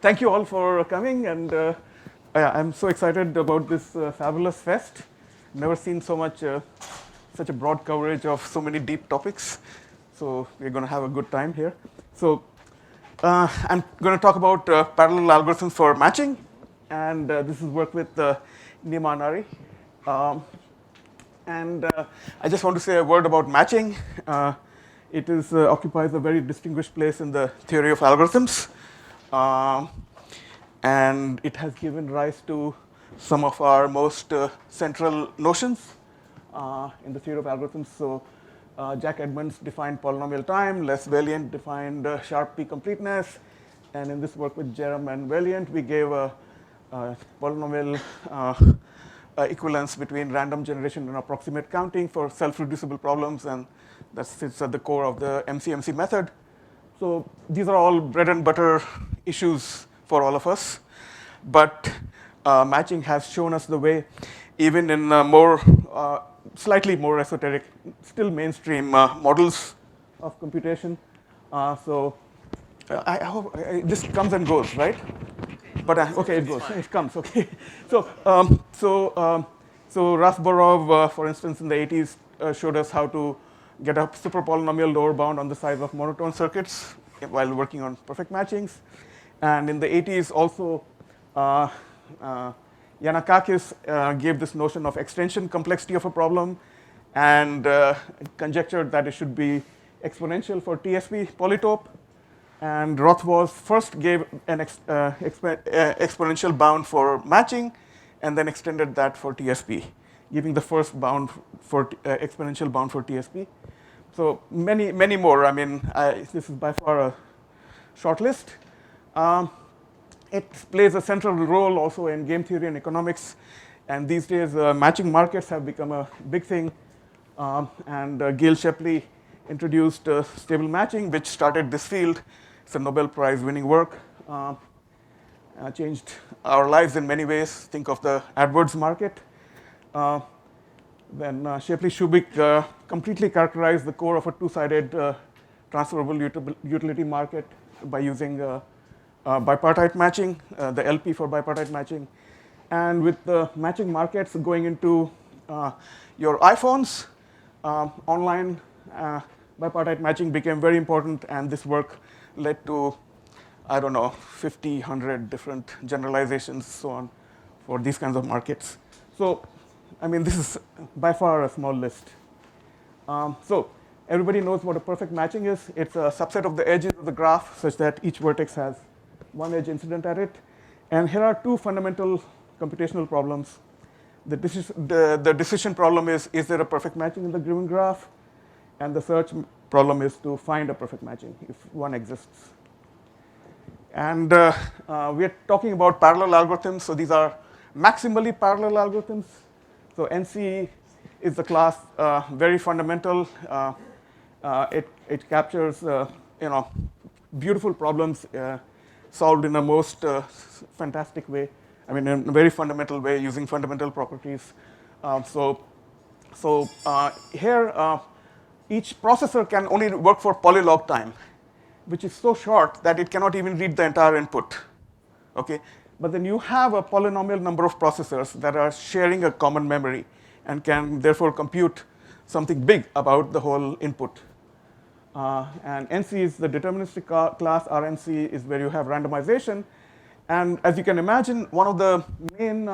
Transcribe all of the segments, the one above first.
thank you all for coming, and I'm so excited about this fabulous fest. Never seen such a broad coverage of so many deep topics. So we're going to have a good time here. So I'm going to talk about parallel algorithms for matching, and this is work with Nima Nari. Um, and I just want to say a word about matching. It occupies a very distinguished place in the theory of algorithms. Um, and it has given rise to some of our most central notions in the theory of algorithms. So Jack Edmonds defined polynomial time, Les Valiant defined sharp p-completeness, and in this work with Jerem and Valiant, we gave a polynomial equivalence between random generation and approximate counting for self-reducible problems, and that sits at the core of the MCMC method. So these are all bread and butter issues for all of us, but matching has shown us the way, even in slightly more esoteric, still mainstream models of computation. I hope this comes and goes, right? But okay, it goes. It comes. Okay. So Rasborov, for instance, in the 80s, showed us how to get a super polynomial lower bound on the size of monotone circuits while working on perfect matchings. And in the 80s, also, Yanakakis gave this notion of extension complexity of a problem and conjectured that it should be exponential for TSP polytope. And Rothwas first gave an exponential bound for matching and then extended that for TSP, giving the first bound for exponential bound for TSP. So many, many more. I mean, this is by far a short list. It plays a central role also in game theory and economics. And these days, matching markets have become a big thing. And Gail Shepley introduced stable matching, which started this field. It's a Nobel Prize winning work. Changed our lives in many ways. Think of the AdWords market. Then Shapley-Shubik completely characterized the core of a two-sided transferable utility market by using bipartite matching, the LP for bipartite matching. And with the matching markets going into your iPhones, online bipartite matching became very important, and this work led to, I don't know, 50, 100 different generalizations, so on, for these kinds of markets. So, I mean, this is by far a small list. So everybody knows what a perfect matching is. It's a subset of the edges of the graph such that each vertex has one edge incident at it. And here are two fundamental computational problems. The decision problem is there a perfect matching in the given graph? And the search problem is to find a perfect matching if one exists. And we are talking about parallel algorithms. So these are maximally parallel algorithms. So NC is the class, very fundamental. It captures beautiful problems solved in a most fantastic way. I mean, in a very fundamental way using fundamental properties. Here, each processor can only work for polylog time, which is so short that it cannot even read the entire input. Okay? But then you have a polynomial number of processors that are sharing a common memory and can therefore compute something big about the whole input. And NC is the deterministic class. RNC is where you have randomization. And as you can imagine, one of the main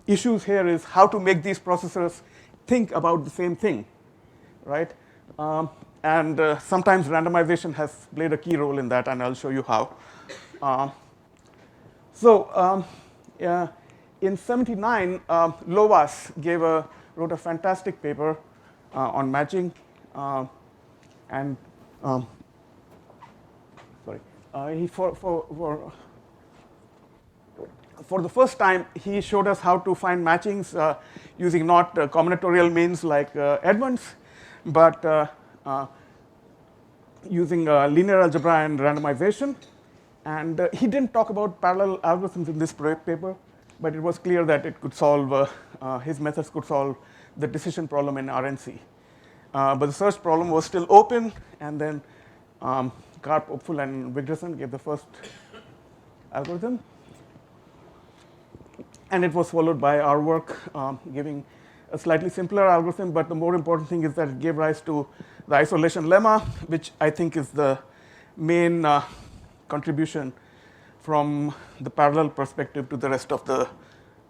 issues here is how to make these processors think about the same thing, right? And sometimes randomization has played a key role in that, and I'll show you how. In '79, Lowas wrote a fantastic paper on matching, and for the first time, he showed us how to find matchings using not combinatorial means like Edmonds, but using linear algebra and randomization. And he didn't talk about parallel algorithms in this paper, but it was clear that it could solve, his methods could solve the decision problem in RNC. But the search problem was still open, and then Karp, Opful, and Wigderson gave the first algorithm. And it was followed by our work giving a slightly simpler algorithm, but the more important thing is that it gave rise to the isolation lemma, which I think is the main contribution from the parallel perspective to the rest of the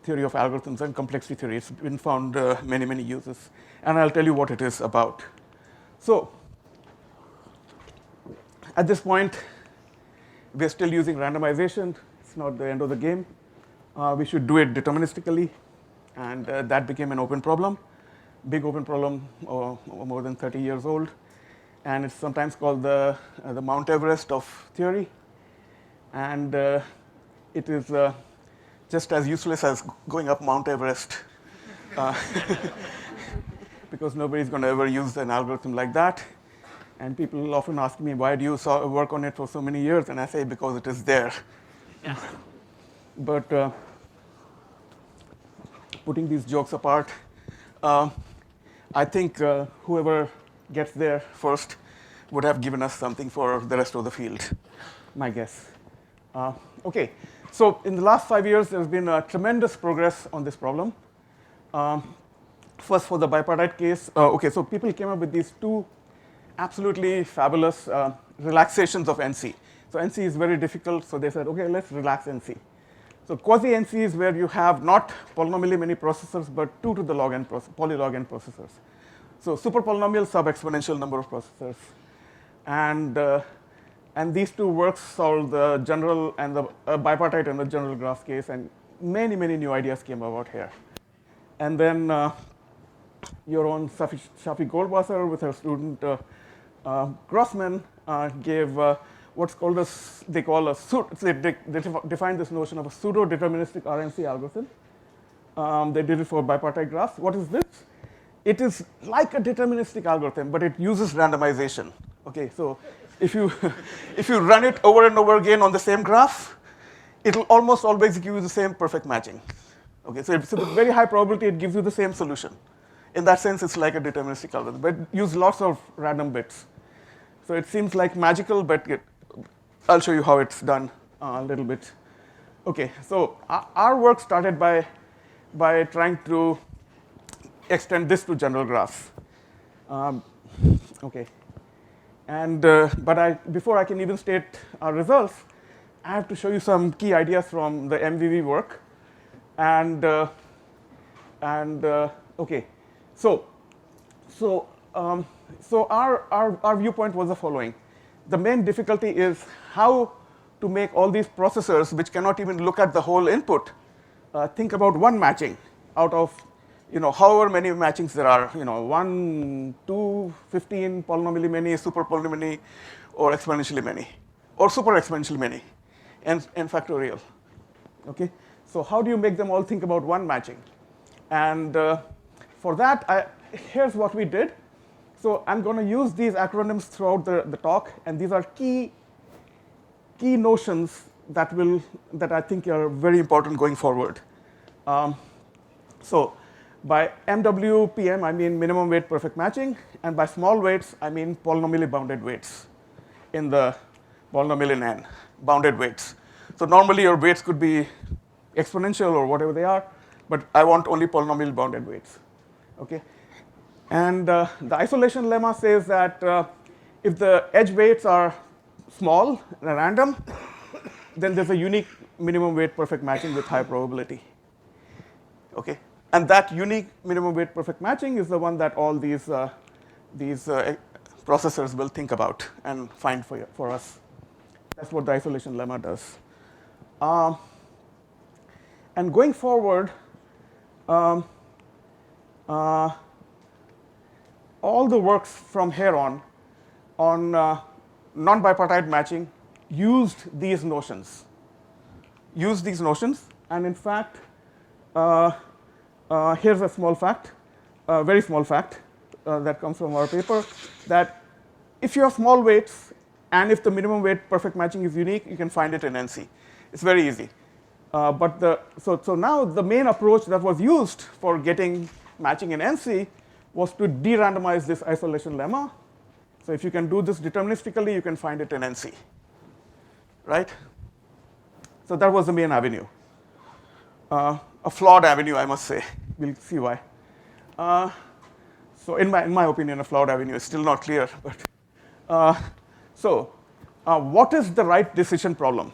theory of algorithms and complexity theory. It's been found many, many uses. And I'll tell you what it is about. So at this point, we're still using randomization. It's not the end of the game. We should do it deterministically. And that became an open problem, big open problem, more than 30 years old. And it's sometimes called the Mount Everest of theory. And it is just as useless as going up Mount Everest, because nobody's going to ever use an algorithm like that. And people often ask me, why do you work on it for so many years? And I say, because it is there. Yeah. But putting these jokes apart, I think whoever gets there first would have given us something for the rest of the field, my guess. OK, so in the last 5 years, there's been tremendous progress on this problem. First, for the bipartite case, OK, so people came up with these two absolutely fabulous relaxations of NC. So NC is very difficult, so they said, OK, let's relax NC. So quasi-NC is where you have not polynomially many processors, but 2 to the log n polylog n processors. So super polynomial sub-exponential number of processors. And these two works solve the general and the bipartite and the general graph case, and many, many new ideas came about here. And then your own Shafi Goldwasser with her student Grossman gave what's called they defined this notion of a pseudo-deterministic RNC algorithm. They did it for bipartite graphs. What is this? It is like a deterministic algorithm, but it uses randomization. Okay, so if you run it over and over again on the same graph, it'll almost always give you the same perfect matching. Okay, so it's a very high probability it gives you the same solution. In that sense, it's like a deterministic algorithm, but it uses lots of random bits. So it seems like magical, but I'll show you how it's done a little bit. Okay, so our work started by trying to extend this to general graphs. Okay, and but before I can even state our results, I have to show you some key ideas from the MVV work. And okay, so our viewpoint was the following. The main difficulty is how to make all these processors, which cannot even look at the whole input, think about one matching out of however many matchings there are, 1, 2, 15, polynomially many, super polynomially many, or exponentially many, or super exponentially many, and factorial. Okay, so how do you make them all think about one matching? And for that, here's what we did. So I'm going to use these acronyms throughout the talk, and these are key notions that I think are very important going forward. So by MWPM, I mean minimum weight perfect matching, and by small weights, I mean polynomially bounded weights in the polynomial in N, bounded weights. So normally your weights could be exponential or whatever they are, but I want only polynomial bounded weights. Okay. And the isolation lemma says that if the edge weights are small and random, then there's a unique minimum weight perfect matching with high probability. Okay, and that unique minimum weight perfect matching is the one that all these processors will think about and find for us. That's what the isolation lemma does. And going forward, all the works from here on non-bipartite matching used these notions. And in fact, here's a small fact, a very small fact that comes from our paper, that if you have small weights and if the minimum weight perfect matching is unique, you can find it in NC. It's very easy. So now the main approach that was used for getting matching in NC was to de-randomize this isolation lemma. So if you can do this deterministically, you can find it in NC, right? So that was the main avenue. A flawed avenue, I must say. We'll see why. So in my opinion, a flawed avenue is still not clear. But what is the right decision problem?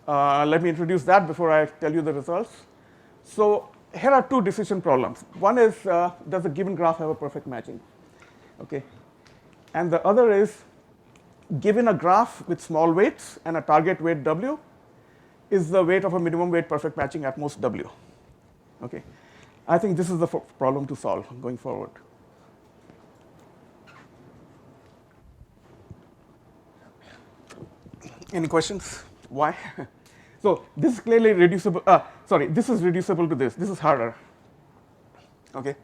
Let me introduce that before I tell you the results. So here are two decision problems. One is, does a given graph have a perfect matching? Okay. And the other is, given a graph with small weights and a target weight W, is the weight of a minimum weight perfect matching at most W? Okay. I think this is the problem to solve going forward. Any questions? Why? So this is clearly reducible. Sorry, this is reducible to this. This is harder. Okay.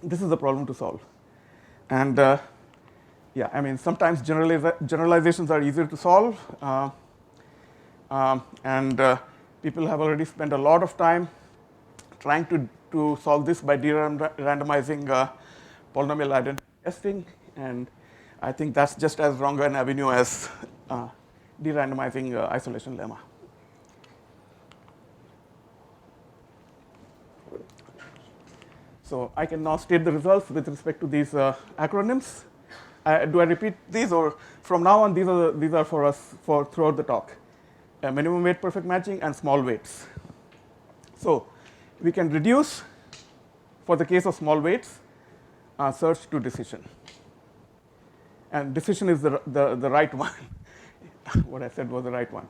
This is the problem to solve. And yeah, I mean, sometimes generalizations are easier to solve. People have already spent a lot of time trying to solve this by de-randomizing polynomial identity testing. And I think that's just as wrong an avenue as de-randomizing isolation lemma. So I can now state the results with respect to these acronyms. Do I repeat these, or from now on these are for us for throughout the talk? Minimum weight perfect matching and small weights. So we can reduce, for the case of small weights, search to decision. And decision is the right one. What I said was the right one.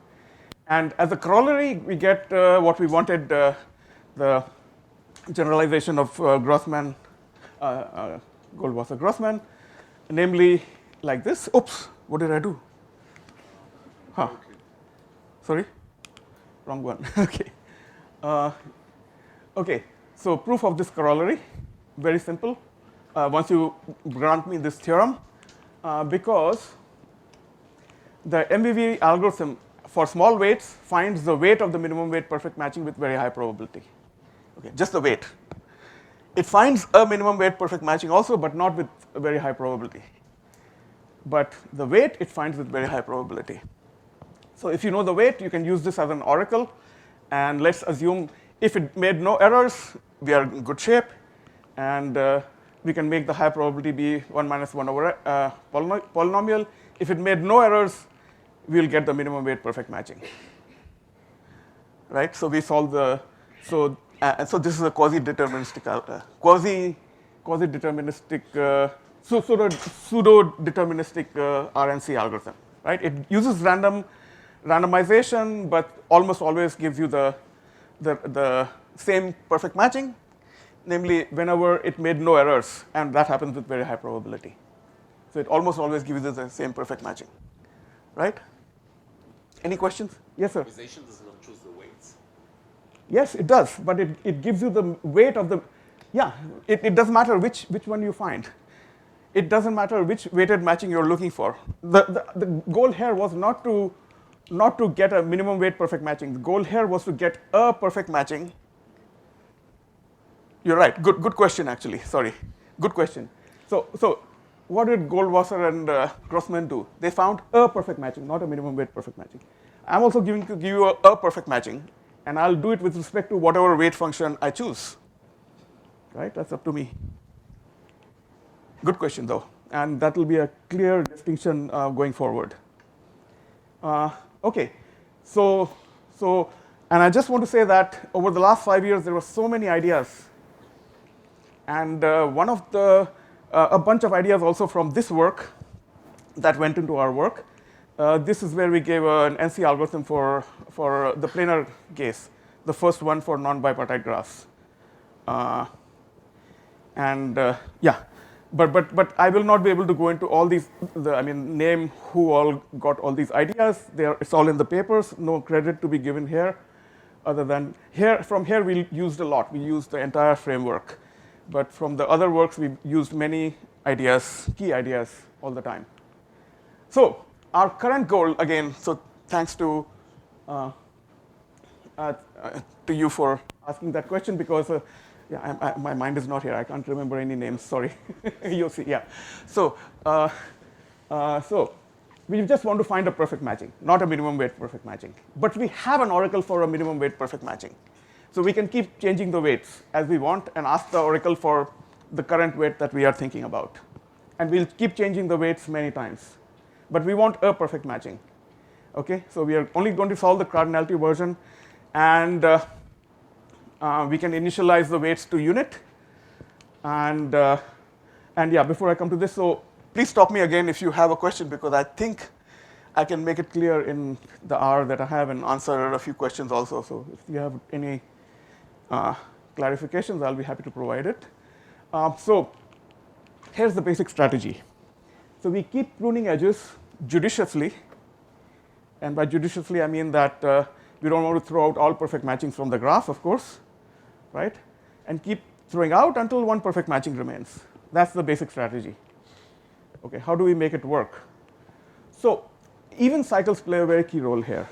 And as a corollary, we get what we wanted, the generalization of Grossman, Goldwasser-Grossman, namely like this. Oops, what did I do? Huh. Sorry? Wrong one. Okay. Okay, so proof of this corollary, very simple. Once you grant me this theorem, because the MVV algorithm for small weights finds the weight of the minimum weight perfect matching with very high probability. Okay, just the weight. It finds a minimum weight perfect matching also, but not with a very high probability. But the weight it finds with very high probability. So if you know the weight, you can use this as an oracle. And let's assume if it made no errors, we are in good shape. And we can make the high probability be 1 minus 1 over polynomial. If it made no errors, we'll get the minimum weight perfect matching. Right? So we solve the so this is a quasi-deterministic pseudo-deterministic RNC algorithm. Right? It uses randomization, but almost always gives you the same perfect matching, namely whenever it made no errors, and that happens with very high probability. So it almost always gives you the same perfect matching, right? Any questions? Yes, sir. Optimization does not choose the weights. Yes, it does, but it gives you the weight of the, yeah, it doesn't matter which one you find. It doesn't matter which weighted matching you're looking for. The goal here was not to get a minimum weight perfect matching. The goal here was to get a perfect matching. You're right. Good question, actually. Sorry. Good question. So what did Goldwasser and Grossman do? They found a perfect matching, not a minimum weight perfect matching. I'm also going to give you a perfect matching, and I'll do it with respect to whatever weight function I choose. Right? That's up to me. Good question, though, and that will be a clear distinction going forward. Okay, so, and I just want to say that over the last 5 years, there were so many ideas, and one of a bunch of ideas also from this work that went into our work. This is where we gave an NC algorithm for the planar case, the first one for non-bipartite graphs, yeah. But I will not be able to go into all these, name who all got all these ideas. It's all in the papers. No credit to be given here, other than from here we used a lot. We used the entire framework. But from the other works, we used many ideas, key ideas, all the time. So our current goal, again, so thanks to you for asking that question, because yeah, my mind is not here. I can't remember any names. Sorry. You'll see. Yeah. So We just want to find a perfect matching, not a minimum weight perfect matching. But we have an oracle for a minimum weight perfect matching. So we can keep changing the weights as we want and ask the oracle for the current weight that we are thinking about. And we'll keep changing the weights many times. But we want a perfect matching. Okay, so we are only going to solve the cardinality version, and we can initialize the weights to unit. And yeah, before I come to this, so please stop me again if you have a question, because I think I can make it clear in the hour that I have and answer a few questions also. So if you have any clarifications, I'll be happy to provide it. So here's the basic strategy. So we keep pruning edges judiciously. And by judiciously, I mean that we don't want to throw out all perfect matchings from the graph, of course, right? And keep throwing out until one perfect matching remains. That's the basic strategy. Okay, how do we make it work? So even cycles play a very key role here.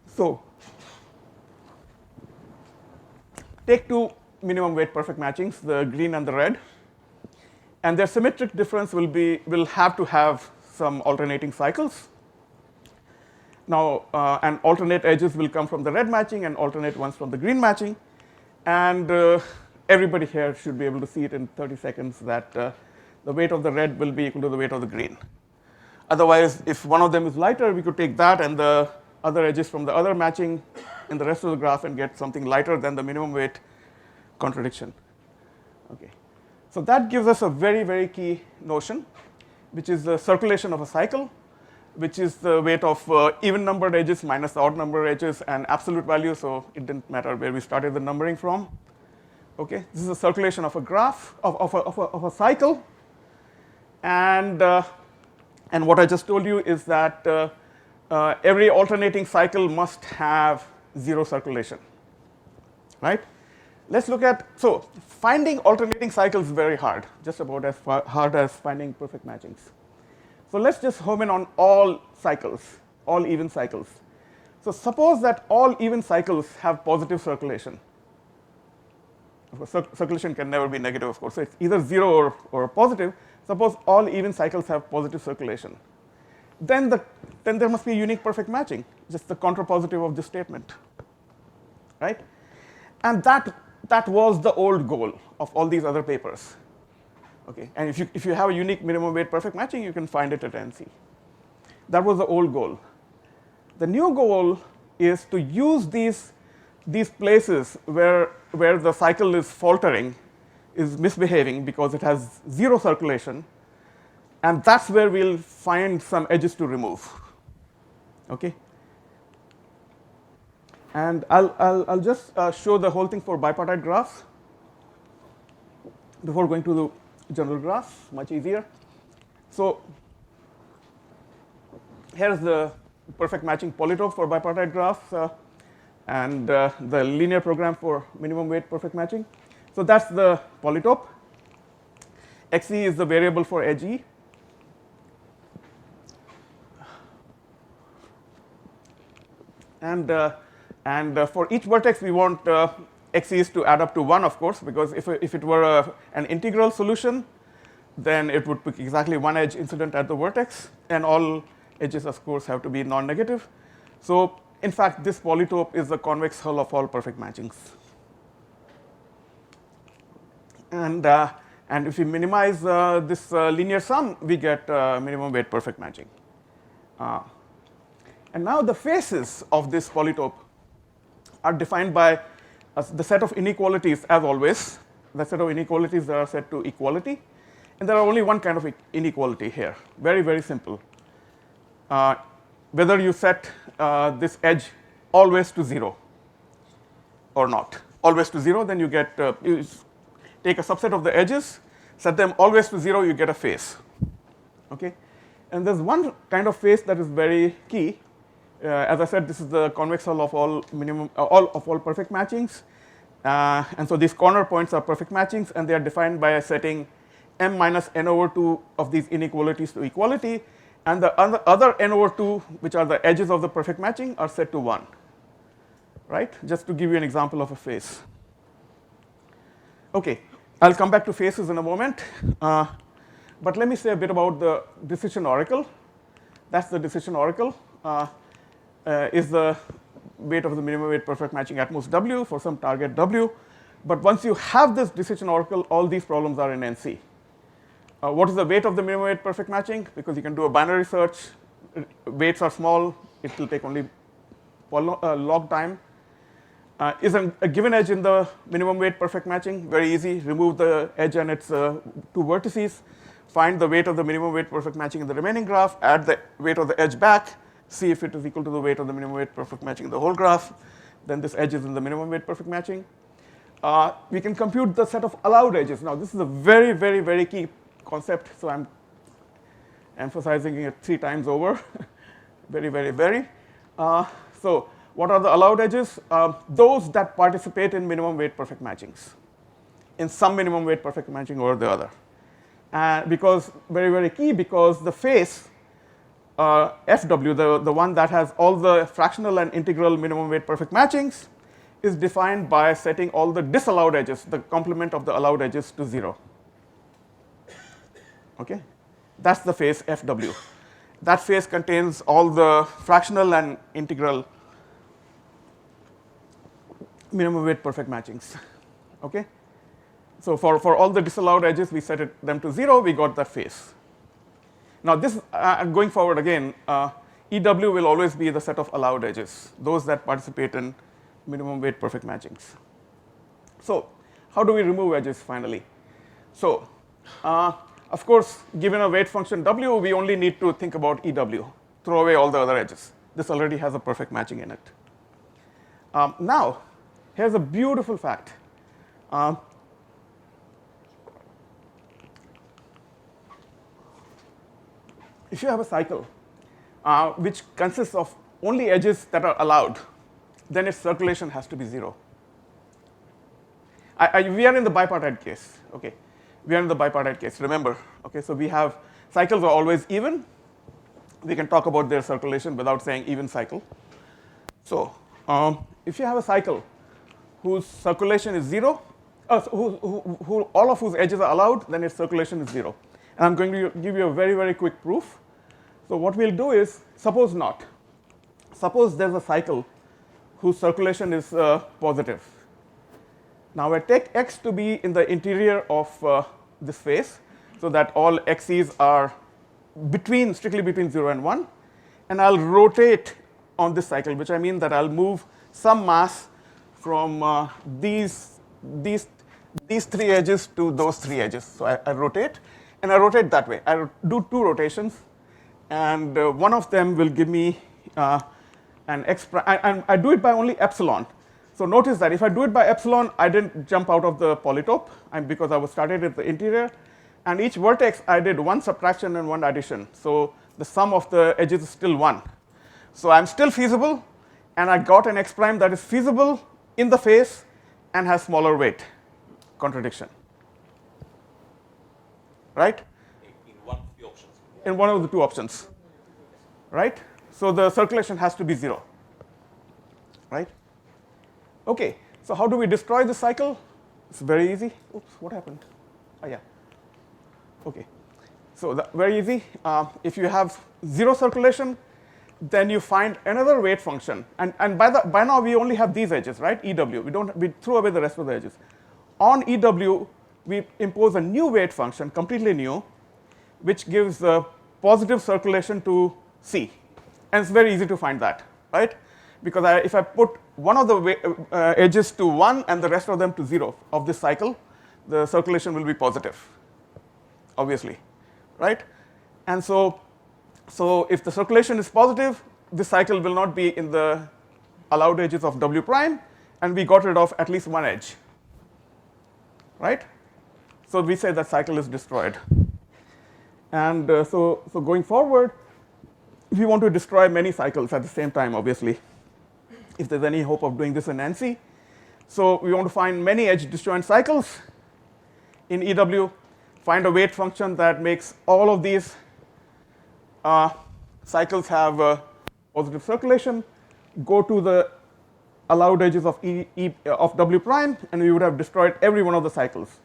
So take two minimum weight perfect matchings, the green and the red, and their symmetric difference will have to have some alternating cycles. Now, and alternate edges will come from the red matching and alternate ones from the green matching. And everybody here should be able to see it in 30 seconds that the weight of the red will be equal to the weight of the green. Otherwise, if one of them is lighter, we could take that and the other edges from the other matching in the rest of the graph and get something lighter than the minimum weight contradiction. Okay. So that gives us a very, very key notion, which is the circulation of a cycle, which is the weight of even numbered edges minus the odd numbered edges and absolute value, so it didn't matter where we started the numbering from. Okay, this is a circulation of a graph, of a cycle. And what I just told you is that every alternating cycle must have zero circulation, right? Let's look at, so finding alternating cycles is very hard, just about as hard as finding perfect matchings. So let's just home in on all cycles, all even cycles. So suppose that all even cycles have positive circulation. Of course, circulation can never be negative, of course. So it's either zero or positive. Suppose all even cycles have positive circulation. Then there must be a unique perfect matching, just the contrapositive of this statement, right? And that was the old goal of all these other papers. Okay, and if you have a unique minimum weight perfect matching, you can find it at NC. That was the old goal. The new goal is to use these places where the cycle is faltering, is misbehaving because it has zero circulation, and that's where we'll find some edges to remove. Okay. And I'll just show the whole thing for bipartite graphs before going to the general graphs, much easier. So here's the perfect matching polytope for bipartite graphs and the linear program for minimum weight perfect matching. So that's the polytope. XE is the variable for edge E. And for each vertex, we want xe's to add up to 1, of course, because if it were an integral solution, then it would pick exactly one edge incident at the vertex, and all edges, of course, have to be non-negative. So in fact, this polytope is the convex hull of all perfect matchings. And if we minimize this linear sum, we get minimum weight perfect matching. And now the faces of this polytope are defined by the set of inequalities, as always. The set of inequalities that are set to equality. And there are only one kind of inequality here. Very, very simple. Whether you set this edge always to 0 or not. Always to 0, then you get, you take a subset of the edges, set them always to 0, you get a face. Okay? And there's one kind of face that is very key. As I said, this is the convex hull of all all perfect matchings. And so these corner points are perfect matchings, and they are defined by setting m minus n over 2 of these inequalities to equality. And the other n over 2, which are the edges of the perfect matching, are set to 1. Right? Just to give you an example of a face. Okay, I'll come back to faces in a moment. But let me say a bit about the decision oracle. That's the decision oracle. Is the weight of the minimum weight perfect matching at most W for some target W. But once you have this decision oracle, all these problems are in NC. What is the weight of the minimum weight perfect matching? Because you can do a binary search. Weights are small. It will take only log time. Is a given edge in the minimum weight perfect matching? Very easy. Remove the edge and its two vertices. Find the weight of the minimum weight perfect matching in the remaining graph. Add the weight of the edge back. See if it is equal to the weight of the minimum weight perfect matching in the whole graph. Then this edge is in the minimum weight perfect matching. We can compute the set of allowed edges. Now, this is a very, very, very key concept. So I'm emphasizing it 3 times over. Very, very, very. So what are the allowed edges? Those that participate in minimum weight perfect matchings, in some minimum weight perfect matching or the other. Because very, very key, because the face, FW, the one that has all the fractional and integral minimum weight perfect matchings, is defined by setting all the disallowed edges, the complement of the allowed edges, to 0. Okay? That's the face FW. That face contains all the fractional and integral minimum weight perfect matchings. Okay? So for all the disallowed edges, we set them to 0. We got that face. Now this, going forward again, EW will always be the set of allowed edges, those that participate in minimum weight perfect matchings. So how do we remove edges finally? So of course, given a weight function W, we only need to think about EW. Throw away all the other edges. This already has a perfect matching in it. Now, here's a beautiful fact. If you have a cycle which consists of only edges that are allowed, then its circulation has to be 0. We are in the bipartite case. Okay, we are in the bipartite case. Remember, okay, so we have cycles are always even. We can talk about their circulation without saying even cycle. So if you have a cycle whose circulation is 0, all of whose edges are allowed, then its circulation is 0. And I'm going to give you a very, very quick proof. So what we'll do is, suppose not. Suppose there's a cycle whose circulation is positive. Now I take x to be in the interior of this face, so that all x's are strictly between 0 and 1. And I'll rotate on this cycle, which I mean that I'll move some mass from these 3 edges to those 3 edges. So I rotate, and I rotate that way. I do 2 rotations, and one of them will give me an x prime, and I do it by only epsilon. So notice that if I do it by epsilon, I didn't jump out of the polytope, because I was started at the interior. And each vertex, I did 1 subtraction and 1 addition. So the sum of the edges is still 1. So I'm still feasible, and I got an x prime that is feasible in the face and has smaller weight. Contradiction. Right? In one of the options. In one of the 2 options. Right? So the circulation has to be 0. Right? Okay. So how do we destroy this cycle? It's very easy. Oops, what happened? Oh, yeah. Okay. So very easy. If you have 0 circulation, then you find another weight function. And by now we only have these edges, right? EW. We threw away the rest of the edges. On EW, we impose a new weight function, completely new, which gives positive circulation to C. And it's very easy to find that, right? Because if I put one of the edges to 1 and the rest of them to 0 of this cycle, the circulation will be positive, obviously, right? And so if the circulation is positive, this cycle will not be in the allowed edges of W prime, and we got rid of at least 1 edge, right? So we say that cycle is destroyed. And so going forward, we want to destroy many cycles at the same time, obviously, if there's any hope of doing this in NC. So we want to find many edge disjoint cycles in EW, find a weight function that makes all of these cycles have positive circulation, go to the allowed edges of of W prime, and we would have destroyed every one of the cycles.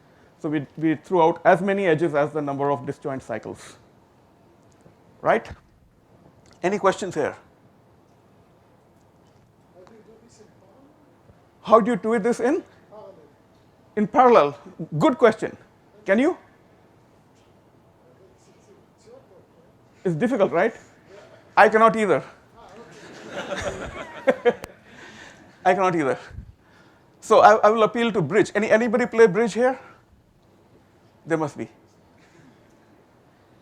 So we threw out as many edges as the number of disjoint cycles. Right? Any questions here? How do you do this in? In parallel. Good question. Can you? It's difficult, right? I cannot either. I cannot either. So I will appeal to bridge. Anybody play bridge here? There must be.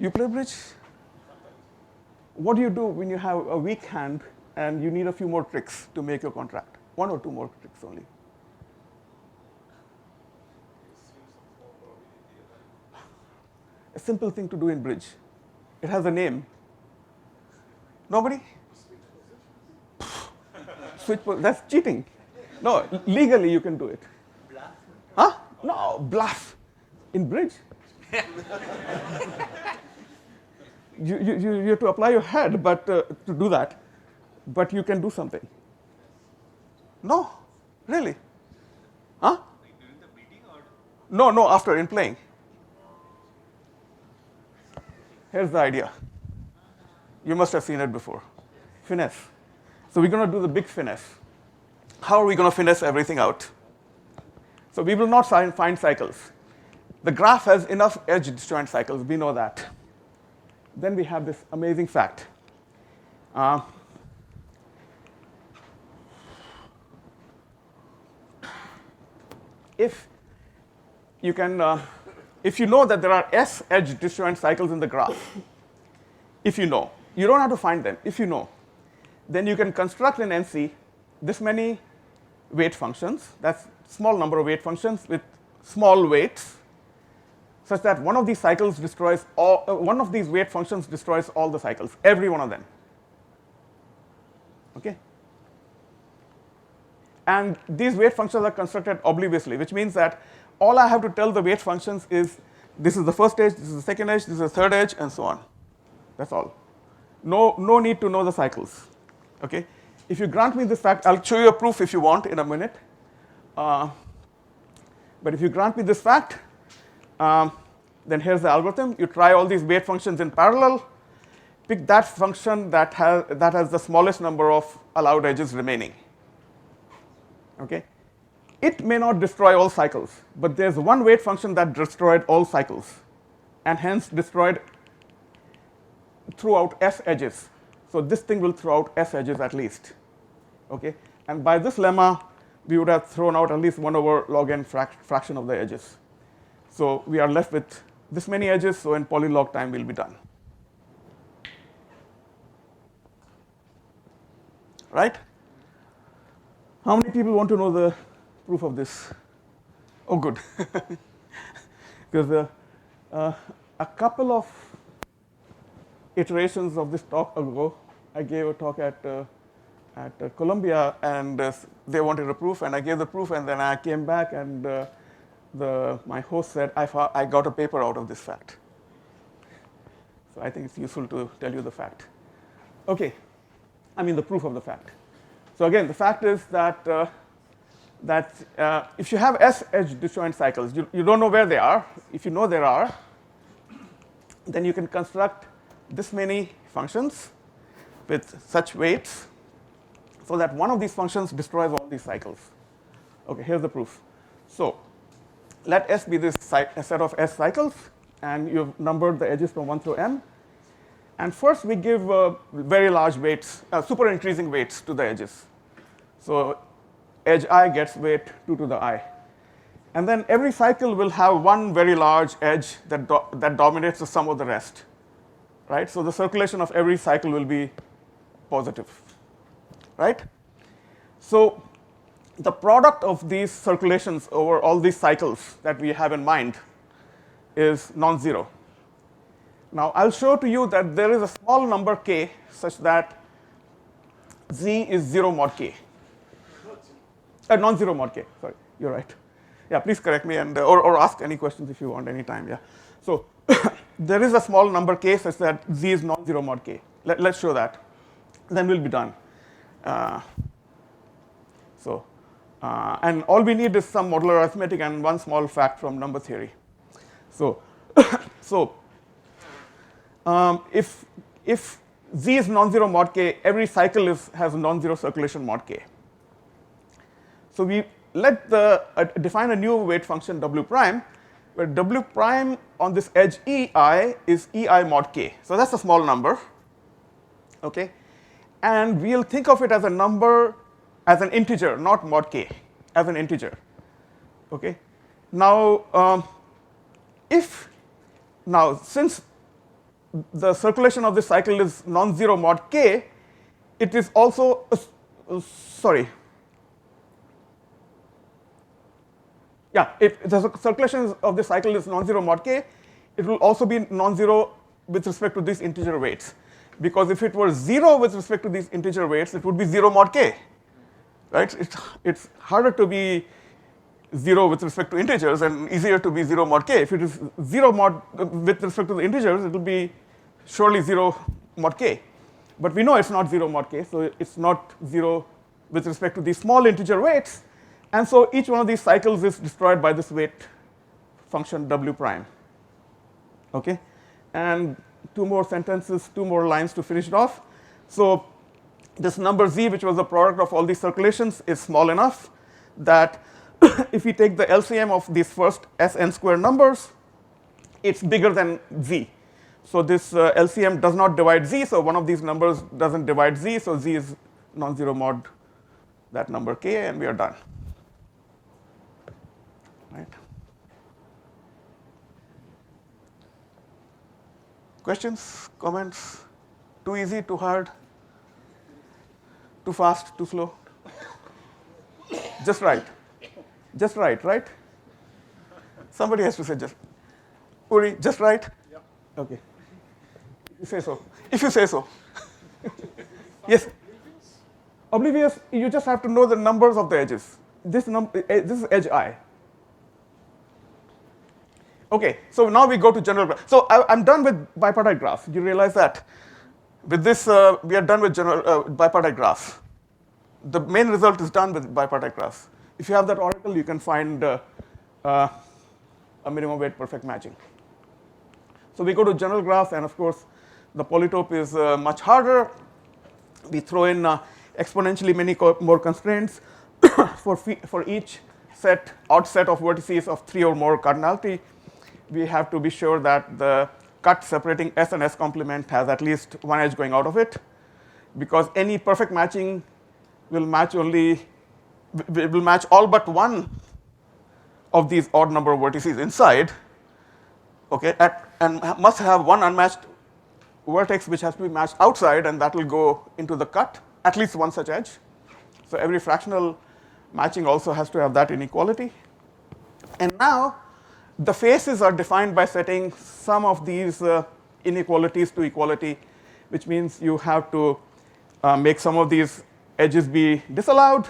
You play bridge? What do you do when you have a weak hand and you need a few more tricks to make your contract? 1 or 2 more tricks only. A simple thing to do in bridge. It has a name. Nobody? That's cheating. No, legally you can do it. Bluff? Huh? No, bluff. In bridge. You have to apply your head but to do that. But you can do something. No? Really? Huh? Like during the beating or? No, after, in playing. Here's the idea. You must have seen it before. Finesse. So we're going to do the big finesse. How are we going to finesse everything out? So we will not find cycles. The graph has enough edge disjoint cycles. We know that. Then we have this amazing fact. If you know that there are S edge disjoint cycles in the graph, if you know, you don't have to find them. If you know, then you can construct in NC this many weight functions. That's small number of weight functions with small weights, such that one of these cycles destroys all. One of these weight functions destroys all the cycles, every one of them. Okay. And these weight functions are constructed obliviously, which means that all I have to tell the weight functions is this is the first edge, this is the second edge, this is the third edge, and so on. That's all. No need to know the cycles. Okay. If you grant me this fact, I'll show you a proof if you want in a minute. But if you grant me this fact, then here's the algorithm. You try all these weight functions in parallel. Pick that function that has the smallest number of allowed edges remaining. Okay. It may not destroy all cycles, but there's one weight function that destroyed all cycles, and hence destroyed throughout S edges. So this thing will throw out S edges at least. Okay. And by this lemma, we would have thrown out at least 1 over log n fraction of the edges. So we are left with this many edges, so in polylog time we'll be done. Right? How many people want to know the proof of this? Oh, good. Because a couple of iterations of this talk ago, I gave a talk at Columbia, and they wanted a proof, and I gave the proof, and then I came back, and my host said, I got a paper out of this fact. So I think it's useful to tell you the fact. Okay, I mean the proof of the fact. So again, the fact is that if you have S edge disjoint cycles, you don't know where they are. If you know there are, then you can construct this many functions with such weights so that one of these functions destroys all these cycles. Okay, here's the proof. So let S be this a set of S cycles, and you've numbered the edges from 1 through n. And first we give very large weights, super increasing weights to the edges. So edge I gets weight 2 to the I. And then every cycle will have one very large edge that dominates the sum of the rest. Right? So the circulation of every cycle will be positive. Right? So the product of these circulations over all these cycles that we have in mind is non-zero. Now I'll show to you that there is a small number k such that z is 0 mod k. Non-zero mod k, sorry, you're right. Yeah, please correct me and or ask any questions if you want anytime, yeah. So there is a small number k such that z is non-zero mod k. Let's show that. Then we'll be done. And all we need is some modular arithmetic and one small fact from number theory. So, so if Z is non-zero mod k, every cycle has non-zero circulation mod k. So we define a new weight function W prime, where W prime on this edge EI is EI mod k. So that's a small number, okay? And we'll think of it as a number, as an integer, not mod k, as an integer, okay? Now, since the circulation of this cycle is non-zero mod k, it is also, sorry. Yeah, if the circulation of the cycle is non-zero mod k, it will also be non-zero with respect to these integer weights. Because if it were 0 with respect to these integer weights, it would be 0 mod k, right? It's harder to be 0 with respect to integers and easier to be 0 mod k. If it is 0 mod with respect to the integers, it will be surely 0 mod k. But we know it's not 0 mod k, so it's not 0 with respect to these small integer weights. And so each one of these cycles is destroyed by this weight function W prime. Okay? And two more sentences, two more lines to finish it off. So this number Z, which was the product of all these circulations, is small enough that if we take the LCM of these first Sn square numbers, it's bigger than Z. So this LCM does not divide Z, so one of these numbers doesn't divide Z, so Z is non-zero mod that number k, and we are done. Right? Questions, comments? Too easy, too hard? Too fast, too slow? Just right. Just right, right? Somebody has to say just. Uri, just right? Yeah. Okay. If you say so. If you say so. Yes. Oblivious, you just have to know the numbers of the edges. This is edge I. Okay, so now we go to general graph. So I'm done with bipartite graphs. You realize that? With this, we are done with general bipartite graphs. The main result is done with bipartite graphs. If you have that oracle, you can find a minimum weight perfect matching. So we go to general graphs, and of course, the polytope is much harder. We throw in exponentially many more constraints for each odd set of vertices of 3 or more cardinality. We have to be sure that the cut separating S and S complement has at least one edge going out of it, because any perfect matching will match all but one of these odd number of vertices inside, okay, and must have one unmatched vertex which has to be matched outside, and that will go into the cut, at least one such edge. So every fractional matching also has to have that inequality. And now the faces are defined by setting some of these inequalities to equality, which means you have to make some of these edges be disallowed,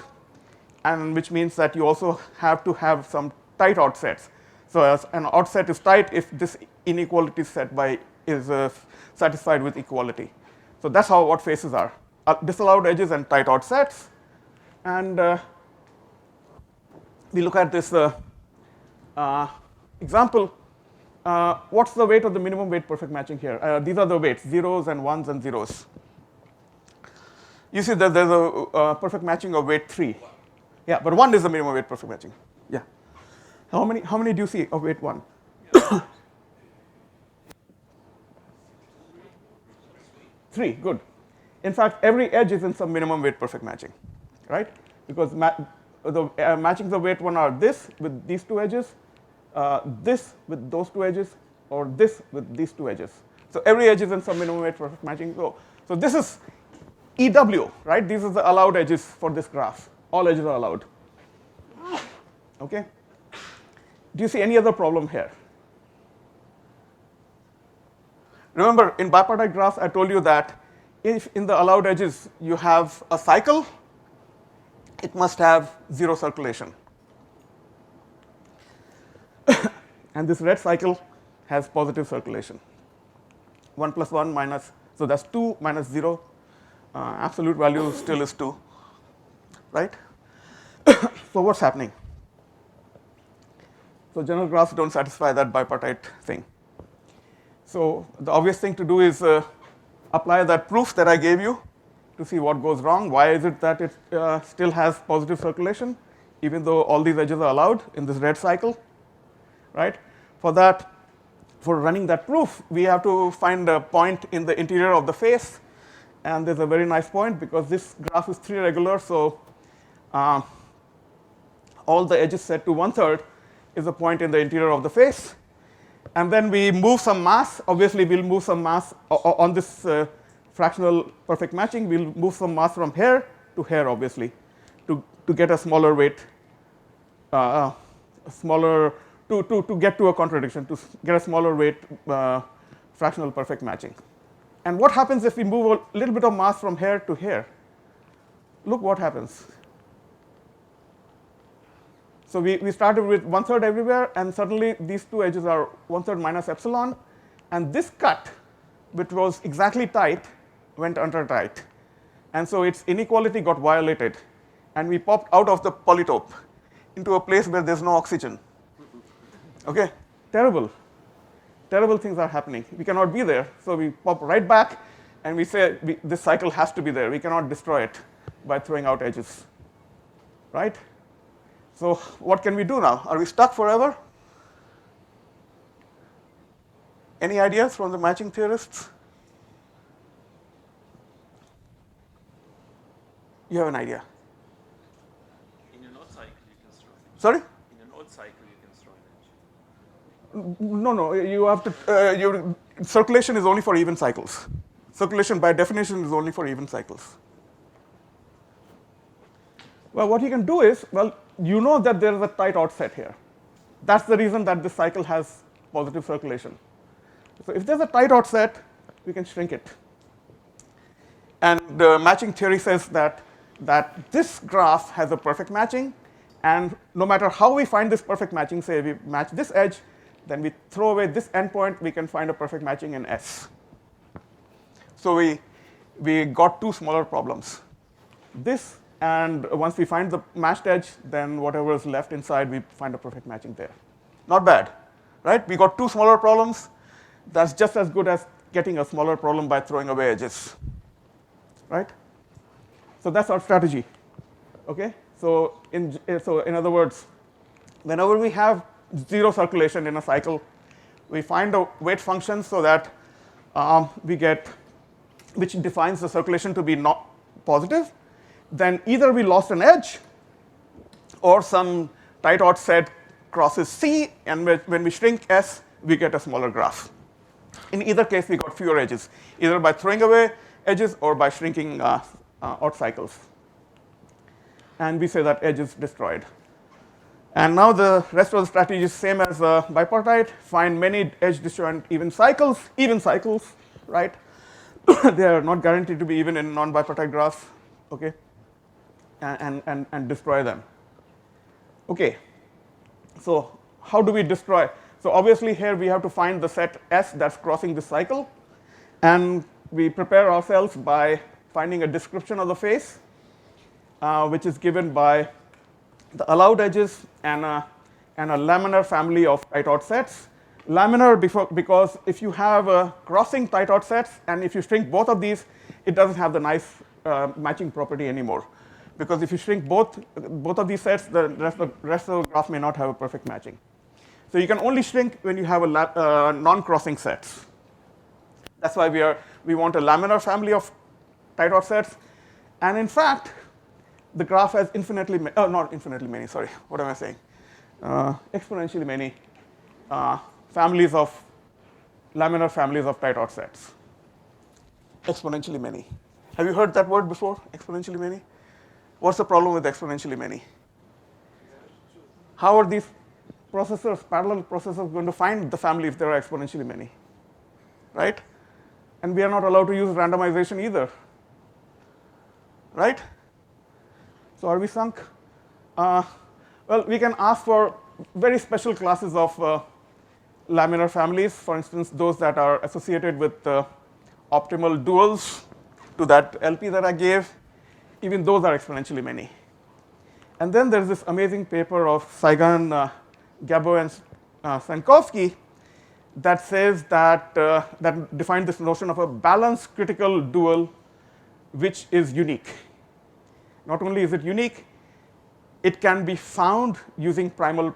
and which means that you also have to have some tight odd sets. So as an odd set is tight if this inequality set is satisfied with equality. So that's what faces are. Disallowed edges and tight odd sets. And we look at this example. What's the weight of the minimum weight perfect matching here? These are the weights, zeros and ones and zeros. You see that there's a perfect matching of weight 3. Yeah, but 1 is the minimum weight perfect matching. Yeah. How many do you see of weight 1? 3, good. In fact, every edge is in some minimum weight perfect matching, right? Because the matchings of weight 1 are this with these two edges, this with those two edges, or this with these two edges. So every edge is in some minimum weight perfect matching. So this is EW, right? These are the allowed edges for this graph. All edges are allowed. Okay? Do you see any other problem here? Remember, in bipartite graphs, I told you that if in the allowed edges you have a cycle, it must have 0 circulation. And this red cycle has positive circulation. 1 plus 1 minus, so that's 2 minus 0. Absolute value still is 2, right? So what's happening? So general graphs don't satisfy that bipartite thing. So the obvious thing to do is apply that proof that I gave you to see what goes wrong. Why is it that it still has positive circulation, even though all these edges are allowed in this red cycle, right? For running that proof, we have to find a point in the interior of the face. And there's a very nice point, because this graph is 3 regular, so all the edges set to 1/3 is a point in the interior of the face. And then we move some mass. Obviously, we'll move some mass on this fractional perfect matching. We'll move some mass from here to here, obviously, to get a smaller weight, to get to a contradiction, to get a smaller weight fractional perfect matching. And what happens if we move a little bit of mass from here to here? Look what happens. So we started with 1/3 everywhere, and suddenly these two edges are 1/3 minus epsilon. And this cut, which was exactly tight, went under tight. And so its inequality got violated. And we popped out of the polytope into a place where there's no oxygen. OK? Terrible. Terrible things are happening. We cannot be there. So we pop right back, and we say this cycle has to be there. We cannot destroy it by throwing out edges. Right? So what can we do now? Are we stuck forever? Any ideas from the matching theorists? You have an idea? In an odd cycle, you can throw an edge. Sorry? In an odd cycle, you can throw an edge. No. You have to. Your circulation is only for even cycles. Circulation, by definition, is only for even cycles. Well, what you can do is, well, you know that there is a tight offset here. That's the reason that this cycle has positive circulation. So if there's a tight offset, we can shrink it. And the matching theory says that this graph has a perfect matching, and no matter how we find this perfect matching, say we match this edge, then we throw away this endpoint, we can find a perfect matching in S. So we got two smaller problems. This, and once we find the matched edge, then whatever is left inside, we find a perfect matching there. Not bad, right? We got two smaller problems. That's just as good as getting a smaller problem by throwing away edges, right? So that's our strategy, okay? So in other words, whenever we have zero circulation in a cycle, we find a weight function so that we get, which defines the circulation to be not positive. Then either we lost an edge, or some tight offset crosses C, and when we shrink S, we get a smaller graph. In either case, we got fewer edges, either by throwing away edges or by shrinking odd cycles. And we say that edge is destroyed. And now the rest of the strategy is same as bipartite. Find many edge disjoint even cycles, right? They are not guaranteed to be even in non-bipartite graphs, okay? And destroy them. Okay, so how do we destroy? So obviously here we have to find the set S that's crossing this cycle. And we prepare ourselves by finding a description of the face, which is given by the allowed edges and a laminar family of tight offsets. Laminar because if you have crossing tight offsets, and if you shrink both of these, it doesn't have the nice matching property anymore. Because if you shrink both of these sets, the rest of the graph may not have a perfect matching. So you can only shrink when you have a non-crossing sets. That's why we want a laminar family of tight offsets. And in fact, the graph has not infinitely many, sorry, what am I saying? Exponentially many laminar families of tight offsets. Exponentially many. Have you heard that word before, exponentially many? What's the problem with exponentially many? How are these parallel processors, going to find the family if there are exponentially many, right? And we are not allowed to use randomization either, right? So are we sunk? Well, we can ask for very special classes of laminar families, for instance, those that are associated with optimal duals to that LP that I gave. Even those are exponentially many. And then there's this amazing paper of Saigon, Gabo and Sankowski, that says that that defined this notion of a balanced critical dual, which is unique. Not only is it unique, it can be found using primal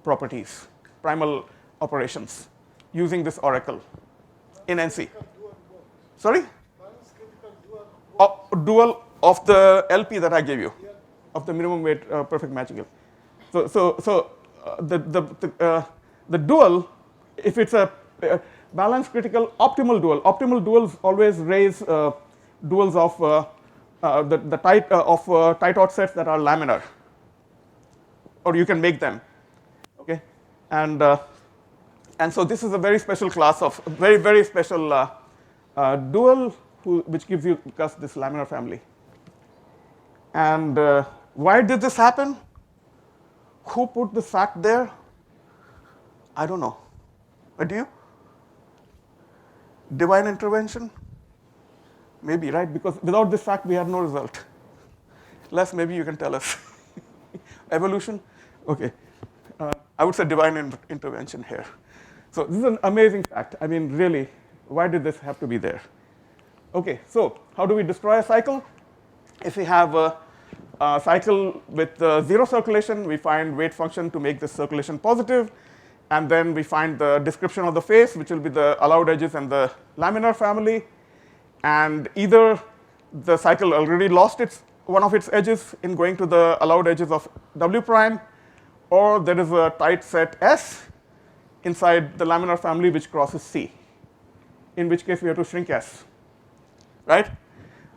properties, primal operations, using this oracle in NC. Sorry? Dual of the LP that I gave you, of the minimum weight perfect matching. So the dual, if it's a balanced critical optimal duals always raise duals of the tight odd sets that are laminar, or you can make them. Okay, and so this is a very special class of very special dual which gives you this laminar family. And why did this happen? Who put this fact there? I don't know. Do you? Divine intervention? Maybe, right? Because without this fact, we had no result. Les, maybe you can tell us. Evolution? Okay. I would say divine intervention here. So this is an amazing fact. I mean, really, why did this have to be there? Okay, so how do we destroy a cycle? If we have a cycle with zero circulation, we find weight function to make this circulation positive. And then we find the description of the phase, which will be the allowed edges and the laminar family. And either the cycle already lost one of its edges in going to the allowed edges of W prime, or there is a tight set S inside the laminar family which crosses C, in which case we have to shrink S. Right?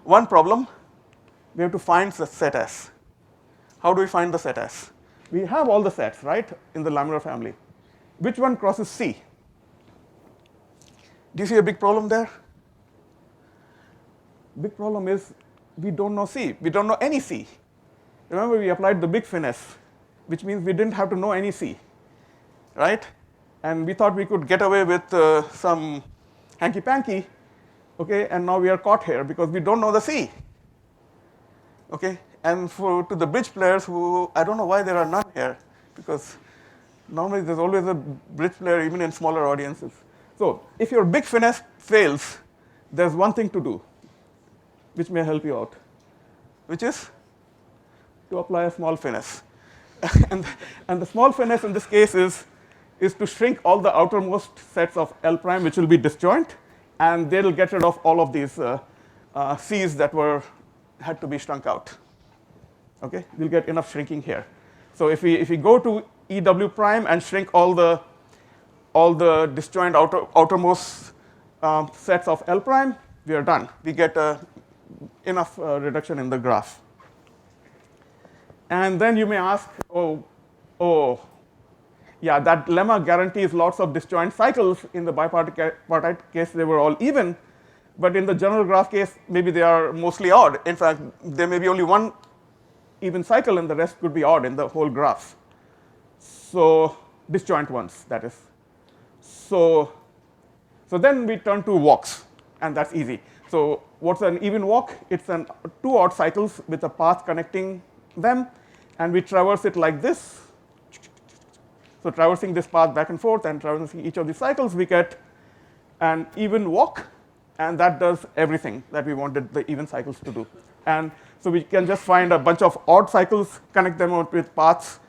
One problem, we have to find the set S. How do we find the set S? We have all the sets, right, in the laminar family. Which one crosses C? Do you see a big problem there? Big problem is we don't know C. We don't know any C. Remember, we applied the Big Finesse, which means we didn't have to know any C, right? And we thought we could get away with some hanky-panky, okay? And now we are caught here because we don't know the C, okay? And to the bridge players who, I don't know why there are none here, because normally there's always a bridge player even in smaller audiences. So if your Big Finesse fails, there's one thing to do, which may help you out, which is to apply a small finesse. and the small finesse in this case is to shrink all the outermost sets of L prime, which will be disjoint, and they'll get rid of all of these C's that had to be shrunk out. Okay, we'll get enough shrinking here. So if we go to EW prime and shrink all the disjoint outermost sets of L prime, we are done. We get enough reduction in the graph. And then you may ask, yeah, that lemma guarantees lots of disjoint cycles. In the bipartite case, they were all even. But in the general graph case, maybe they are mostly odd. In fact, there may be only one even cycle, and the rest could be odd in the whole graph. So disjoint ones, that is. So then we turn to walks, and that's easy. So what's an even walk? It's two odd cycles with a path connecting them, and we traverse it like this. So traversing this path back and forth and traversing each of these cycles, we get an even walk, and that does everything that we wanted the even cycles to do. And so we can just find a bunch of odd cycles, connect them out with paths,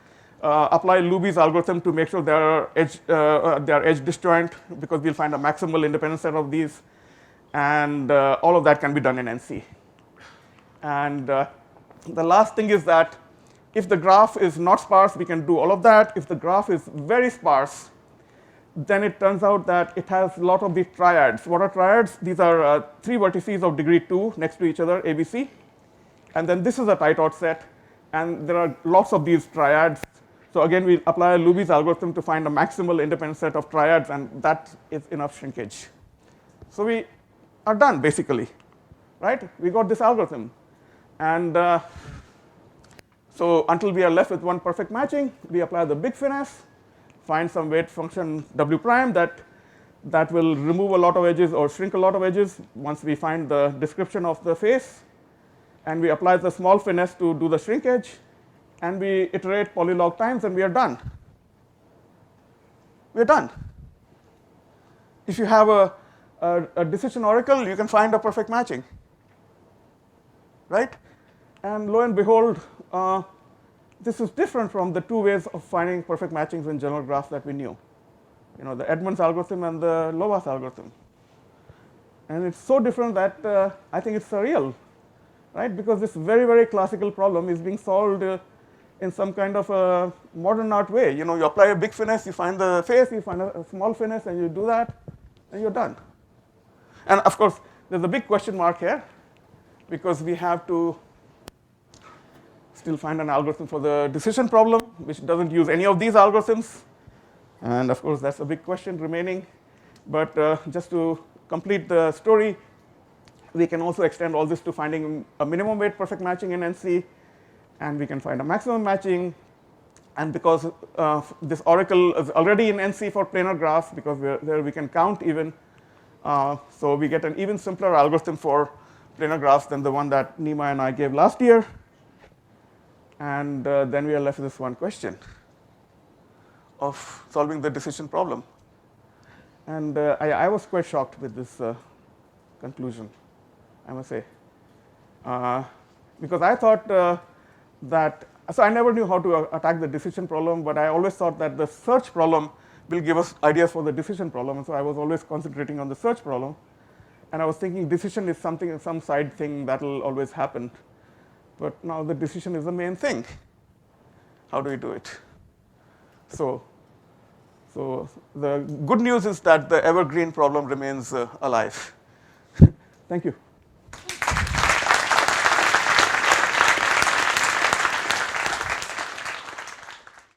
apply Luby's algorithm to make sure they are edge disjoint, because we'll find a maximal independent set of these. And all of that can be done in NC. And the last thing is that if the graph is not sparse, we can do all of that. If the graph is very sparse, then it turns out that it has a lot of these triads. What are triads? These are 3 vertices of degree 2 next to each other, ABC. And then this is a tight odd set. And there are lots of these triads. So again, we apply Luby's algorithm to find a maximal independent set of triads, and that is enough shrinkage. So we are done, basically, right? We got this algorithm. And so until we are left with one perfect matching, we apply the Big Finesse, find some weight function W prime that will remove a lot of edges or shrink a lot of edges once we find the description of the face. And we apply the small finesse to do the shrinkage. And we iterate polylog times, and we are done. we're done. If you have a decision oracle, you can find a perfect matching, right? And lo and behold, this is different from the two ways of finding perfect matchings in general graphs that we knew. The Edmonds algorithm and the Lovaas algorithm. And it's so different that I think it's surreal, right? Because this very, very classical problem is being solved in some kind of a modern art way. You apply a big finesse, you find the face, you find a small finesse, and you do that, and you're done. And of course, there's a big question mark here, because we have to still find an algorithm for the decision problem, which doesn't use any of these algorithms. And of course, that's a big question remaining. But just to complete the story, we can also extend all this to finding a minimum weight perfect matching in NC, and we can find a maximum matching. And because this oracle is already in NC for planar graphs, because there we can count even, so we get an even simpler algorithm for planar graphs than the one that Nima and I gave last year. And then we are left with this one question of solving the decision problem. And I was quite shocked with this conclusion, I must say. Because I thought so I never knew how to attack the decision problem, but I always thought that the search problem will give us ideas for the decision problem. And so I was always concentrating on the search problem. And I was thinking decision is some side thing that will always happen. But now the decision is the main thing. How do we do it? So the good news is that the evergreen problem remains alive. Thank you.